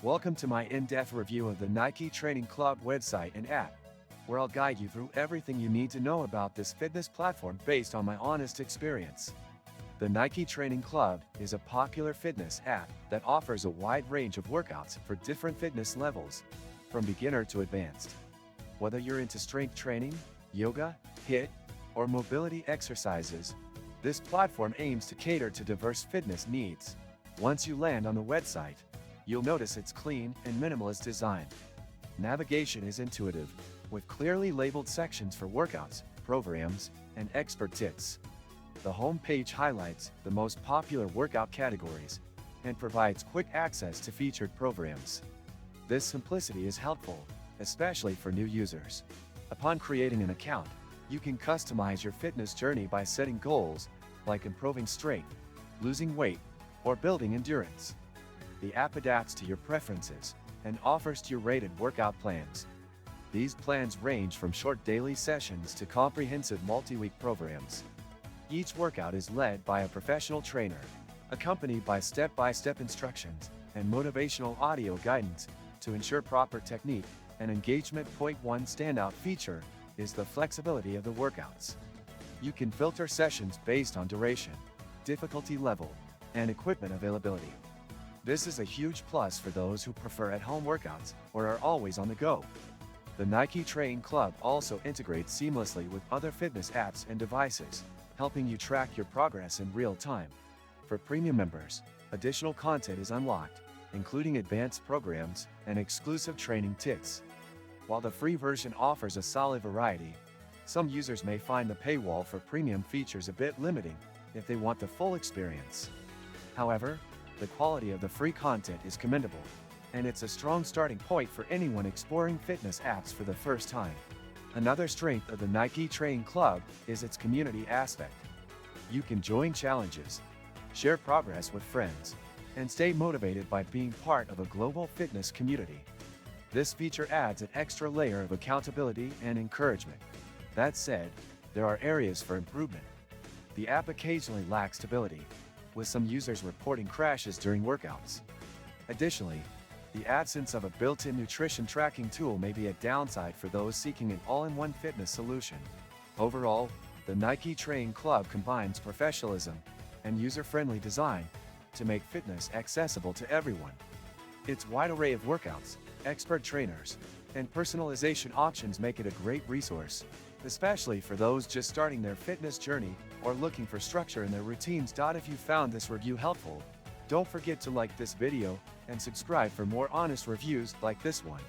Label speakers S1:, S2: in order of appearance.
S1: Welcome to my in-depth review of the Nike Training Club website and app, where I'll guide you through everything you need to know about this fitness platform based on my honest experience. The Nike Training Club is a popular fitness app that offers a wide range of workouts for different fitness levels, from beginner to advanced. Whether you're into strength training, yoga, HIIT, or mobility exercises, this platform aims to cater to diverse fitness needs. Once you land on the website, you'll notice its clean and minimalist design. Navigation is intuitive, with clearly labeled sections for workouts, programs, and expert tips. The home page highlights the most popular workout categories and provides quick access to featured programs. This simplicity is helpful, especially for new users. Upon creating an account, you can customize your fitness journey by setting goals like improving strength, losing weight, or building endurance. The app adapts to your preferences and offers curated workout plans. These plans range from short daily sessions to comprehensive multi-week programs. Each workout is led by a professional trainer, accompanied by step-by-step instructions and motivational audio guidance to ensure proper technique and engagement. One standout feature is the flexibility of the workouts. You can filter sessions based on duration, difficulty level, and equipment availability. This is a huge plus for those who prefer at-home workouts or are always on the go. The Nike Training Club also integrates seamlessly with other fitness apps and devices, helping you track your progress in real time. For premium members, additional content is unlocked, including advanced programs and exclusive training tips. While the free version offers a solid variety, some users may find the paywall for premium features a bit limiting if they want the full experience. However, the quality of the free content is commendable, and it's a strong starting point for anyone exploring fitness apps for the first time. Another strength of the Nike Training Club is its community aspect. You can join challenges, share progress with friends, and stay motivated by being part of a global fitness community. This feature adds an extra layer of accountability and encouragement. That said, there are areas for improvement. The app occasionally lacks stability, with some users reporting crashes during workouts. Additionally, the absence of a built-in nutrition tracking tool may be a downside for those seeking an all-in-one fitness solution. Overall, the Nike Training Club combines professionalism and user-friendly design to make fitness accessible to everyone. Its wide array of workouts, expert trainers, and personalization options make it a great resource, especially for those just starting their fitness journey or looking for structure in their routines. If you found this review helpful, don't forget to like this video and subscribe for more honest reviews like this one.